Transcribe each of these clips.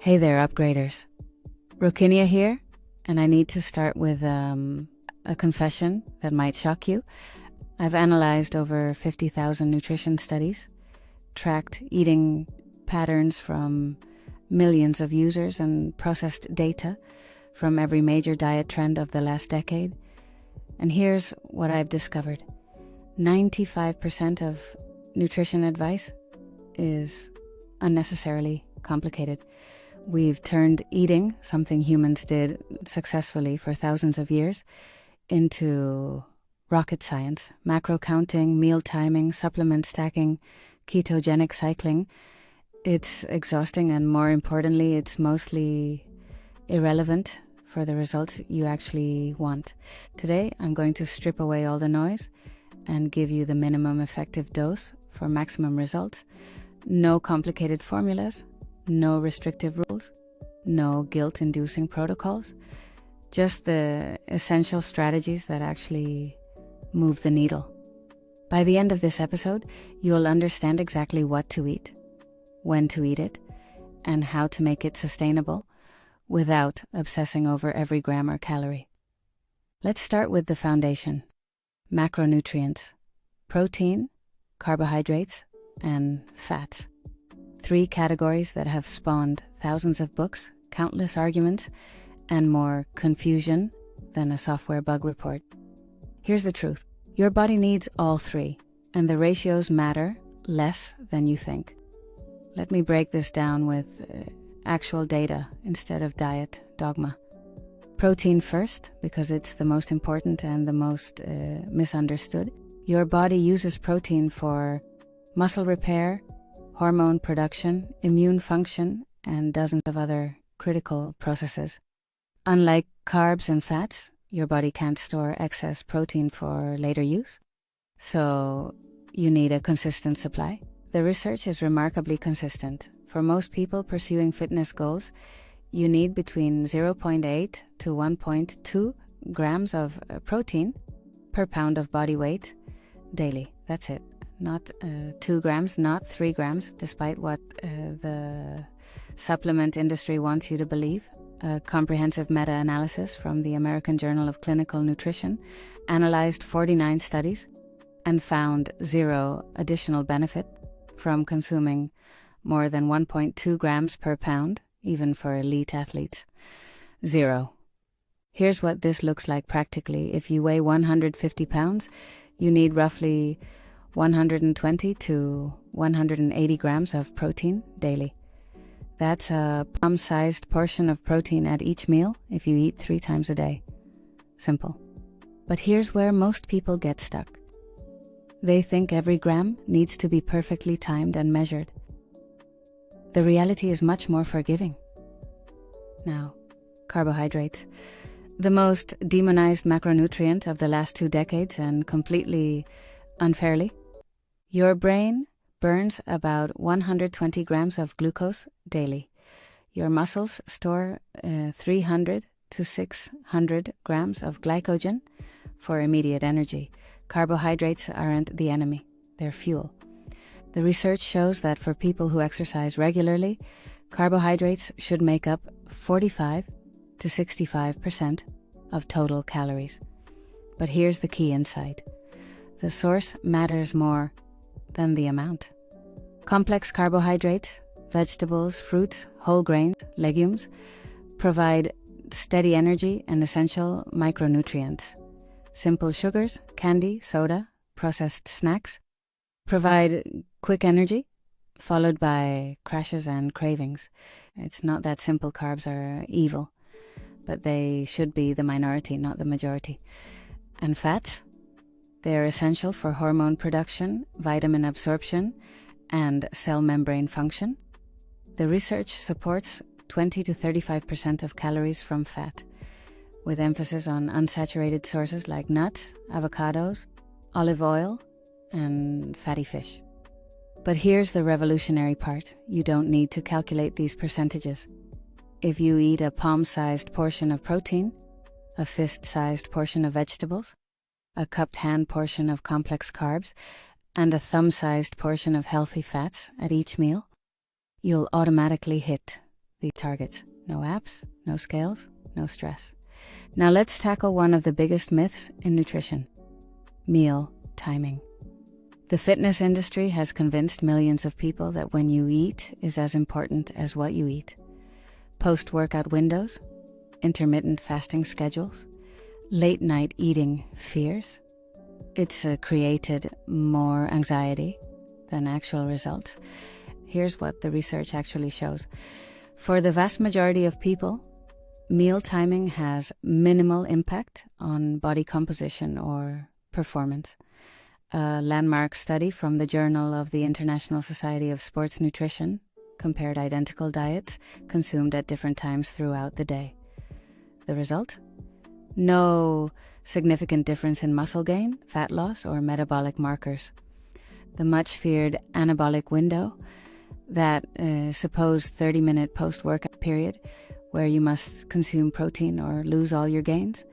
Hey there, upgraders. Rokinia here, and I need to start with a confession that might shock you. I've analyzed over 50,000 nutrition studies, tracked eating patterns from millions of users, and processed data from every major diet trend of the last decade. And here's what I've discovered. 95% of nutrition advice is unnecessarily complicated. We've turned eating, something humans did successfully for thousands of years, into rocket science. Macro counting, meal timing, supplement stacking, ketogenic cycling. It's exhausting, and more importantly, it's mostly irrelevant for the results you actually want. Today, I'm going to strip away all the noise and give you the minimum effective dose for maximum results. No complicated formulas, no restrictive rules, no guilt-inducing protocols, just the essential strategies that actually move the needle. By the end of this episode, you'll understand exactly what to eat, when to eat it, and how to make it sustainable without obsessing over every gram or calorie. Let's start with the foundation: macronutrients, protein, carbohydrates, and fats. 3 categories that have spawned thousands of books, countless arguments, and more confusion than a software bug report. Here's the truth. Your body needs all 3, and the ratios matter less than you think. Let me break this down with actual data instead of diet dogma. Protein first, because it's the most important and the most misunderstood. Your body uses protein for muscle repair, hormone production, immune function, and dozens of other critical processes. Unlike carbs and fats, your body can't store excess protein for later use, so you need a consistent supply. The research is remarkably consistent. For most people pursuing fitness goals, you need between 0.8 to 1.2 grams of protein per pound of body weight daily. That's it. Not 2 grams, not 3 grams, despite what the supplement industry wants you to believe. A comprehensive meta-analysis from the American Journal of Clinical Nutrition analyzed 49 studies and found 0 additional benefit from consuming more than 1.2 grams per pound, even for elite athletes. 0. Here's what this looks like practically. If you weigh 150 pounds, you need roughly 120 to 180 grams of protein daily. That's a palm-sized portion of protein at each meal if you eat 3 times a day. Simple. But here's where most people get stuck. They think every gram needs to be perfectly timed and measured. The reality is much more forgiving. Now, carbohydrates. The most demonized macronutrient of the last 2 decades, and completely unfairly. Your brain burns about 120 grams of glucose daily. Your muscles store 300 to 600 grams of glycogen for immediate energy. Carbohydrates aren't the enemy, they're fuel. The research shows that for people who exercise regularly, carbohydrates should make up 45 to 65% of total calories. But here's the key insight. The source matters more than the amount. Complex carbohydrates, vegetables, fruits, whole grains, legumes, provide steady energy and essential micronutrients. Simple sugars, candy, soda, processed snacks provide quick energy, followed by crashes and cravings. It's not that simple carbs are evil, but they should be the minority, not the majority. And fats? They are essential for hormone production, vitamin absorption, and cell membrane function. The research supports 20 to 35% of calories from fat, with emphasis on unsaturated sources like nuts, avocados, olive oil, and fatty fish. But here's the revolutionary part. You don't need to calculate these percentages. If you eat a palm-sized portion of protein, a fist-sized portion of vegetables, a cupped hand portion of complex carbs, and a thumb-sized portion of healthy fats at each meal, you'll automatically hit the targets. No apps, no scales, no stress. Now let's tackle one of the biggest myths in nutrition: meal timing. The fitness industry has convinced millions of people that when you eat is as important as what you eat. Post-workout windows, intermittent fasting schedules, late-night eating fears. It's created more anxiety than actual results. Here's what the research actually shows. For the vast majority of people, meal timing has minimal impact on body composition or performance. A landmark study from the Journal of the International Society of Sports Nutrition compared identical diets consumed at different times throughout the day. The result? No significant difference in muscle gain, fat loss, or metabolic markers. The much-feared anabolic window, that supposed 30-minute post-workout period where you must consume protein or lose all your gains,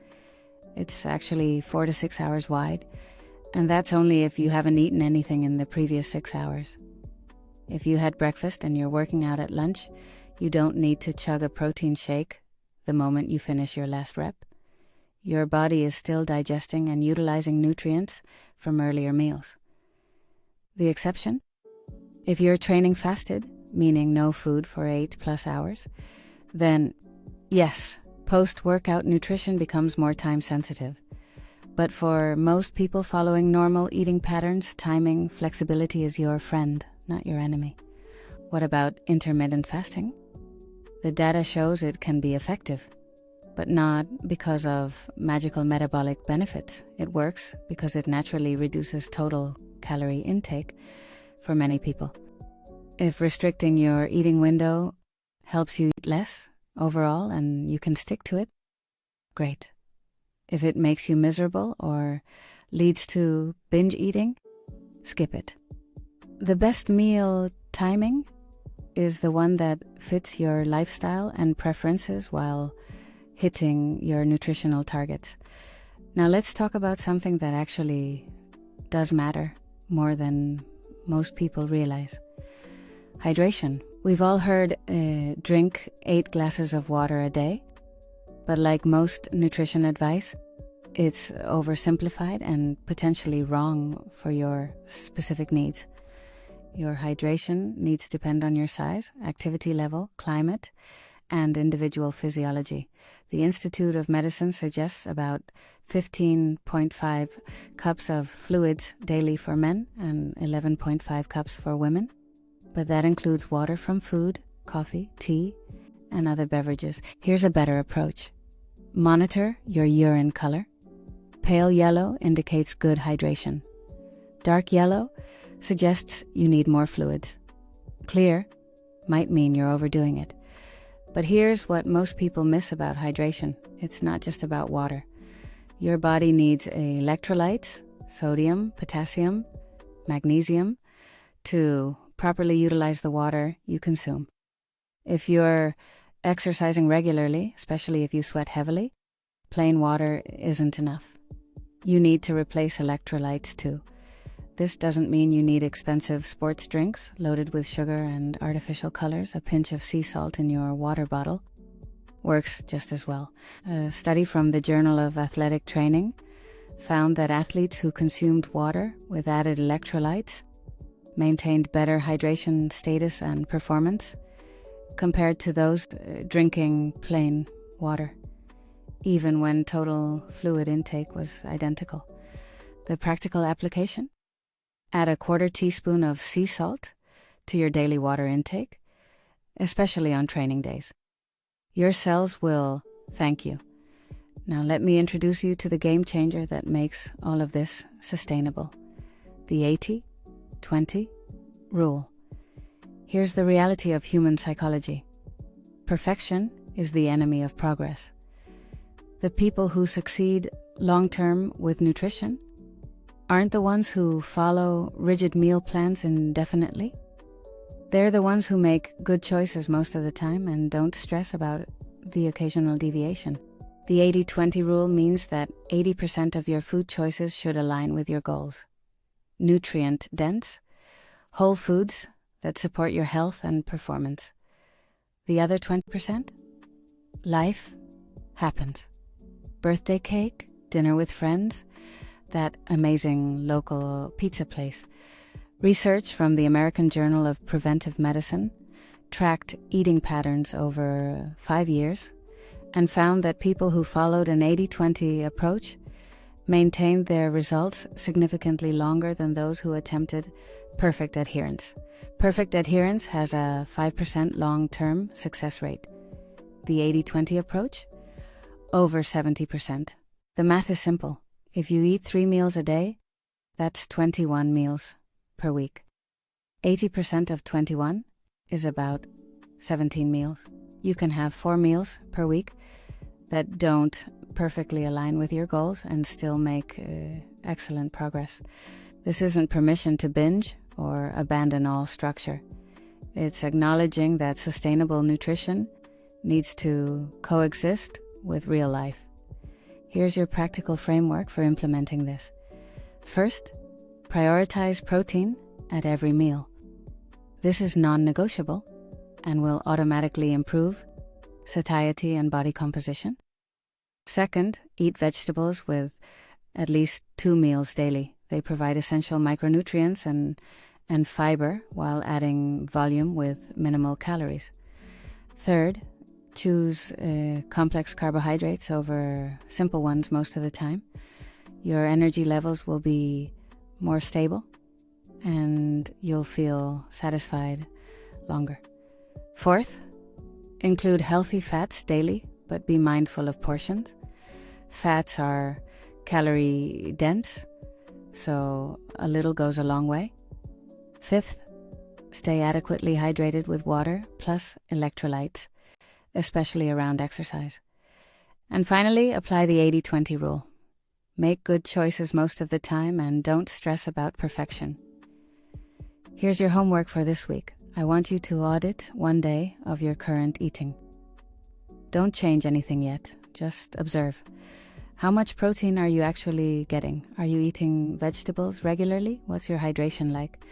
it's actually 4 to 6 hours wide, and that's only if you haven't eaten anything in the previous 6 hours. If you had breakfast and you're working out at lunch, you don't need to chug a protein shake the moment you finish your last rep. Your body is still digesting and utilizing nutrients from earlier meals. The exception? If you're training fasted, meaning no food for 8+ hours, then yes, post-workout nutrition becomes more time-sensitive. But for most people following normal eating patterns, timing flexibility is your friend, not your enemy. What about intermittent fasting? The data shows it can be effective, but not because of magical metabolic benefits. It works because it naturally reduces total calorie intake for many people. If restricting your eating window helps you eat less overall and you can stick to it, great. If it makes you miserable or leads to binge eating, skip it. The best meal timing is the one that fits your lifestyle and preferences while hitting your nutritional targets. Now let's talk about something that actually does matter more than most people realize. Hydration. We've all heard drink 8 glasses of water a day, but like most nutrition advice, it's oversimplified and potentially wrong for your specific needs. Your hydration needs depend on your size, activity level, climate, and individual physiology. The Institute of Medicine suggests about 15.5 cups of fluids daily for men and 11.5 cups for women. But that includes water from food, coffee, tea, and other beverages. Here's a better approach. Monitor your urine color. Pale yellow indicates good hydration. Dark yellow suggests you need more fluids. Clear might mean you're overdoing it. But here's what most people miss about hydration. It's not just about water. Your body needs electrolytes, sodium, potassium, magnesium, to properly utilize the water you consume. If you're exercising regularly, especially if you sweat heavily, plain water isn't enough. You need to replace electrolytes too. This doesn't mean you need expensive sports drinks loaded with sugar and artificial colors. A pinch of sea salt in your water bottle works just as well. A study from the Journal of Athletic Training found that athletes who consumed water with added electrolytes maintained better hydration status and performance compared to those drinking plain water, even when total fluid intake was identical. The practical application? Add a 1/4 teaspoon of sea salt to your daily water intake, especially on training days. Your cells will thank you. Now let me introduce you to the game changer that makes all of this sustainable. The 80-20 rule. Here's the reality of human psychology. Perfection is the enemy of progress. The people who succeed long-term with nutrition aren't the ones who follow rigid meal plans indefinitely. They're the ones who make good choices most of the time and don't stress about the occasional deviation. The 80-20 rule means that 80% of your food choices should align with your goals. Nutrient-dense, whole foods that support your health and performance. The other 20%? Life happens. Birthday cake, dinner with friends, that amazing local pizza place. Research from the American Journal of Preventive Medicine tracked eating patterns over 5 years and found that people who followed an 80-20 approach maintained their results significantly longer than those who attempted perfect adherence. Perfect adherence has a 5% long-term success rate. The 80-20 approach? Over 70%. The math is simple. If you eat 3 meals a day, that's 21 meals per week. 80% of 21 is about 17 meals. You can have 4 meals per week that don't perfectly align with your goals and still make excellent progress. This isn't permission to binge or abandon all structure. It's acknowledging that sustainable nutrition needs to coexist with real life. Here's your practical framework for implementing this. First, prioritize protein at every meal. This is non-negotiable and will automatically improve satiety and body composition. Second, eat vegetables with at least 2 meals daily. They provide essential micronutrients and fiber while adding volume with minimal calories. Third, choose complex carbohydrates over simple ones most of the time. Your energy levels will be more stable and you'll feel satisfied longer. Fourth, include healthy fats daily, but be mindful of portions. Fats are calorie dense, so a little goes a long way. Fifth, stay adequately hydrated with water plus electrolytes, especially around exercise. And finally, apply the 80-20 rule. Make good choices most of the time and don't stress about perfection. Here's your homework for this week. I want you to audit one day of your current eating. Don't change anything yet, just observe. How much protein are you actually getting? Are you eating vegetables regularly? What's your hydration like?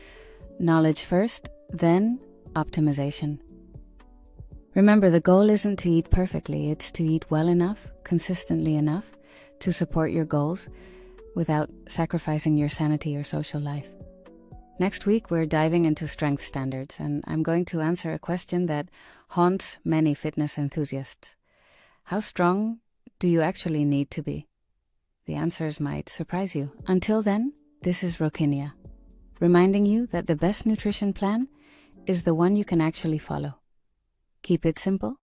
Knowledge first, then optimization. Remember, the goal isn't to eat perfectly, it's to eat well enough, consistently enough, to support your goals without sacrificing your sanity or social life. Next week, we're diving into strength standards, and I'm going to answer a question that haunts many fitness enthusiasts. How strong do you actually need to be? The answers might surprise you. Until then, this is Rokinia, reminding you that the best nutrition plan is the one you can actually follow. Keep it simple,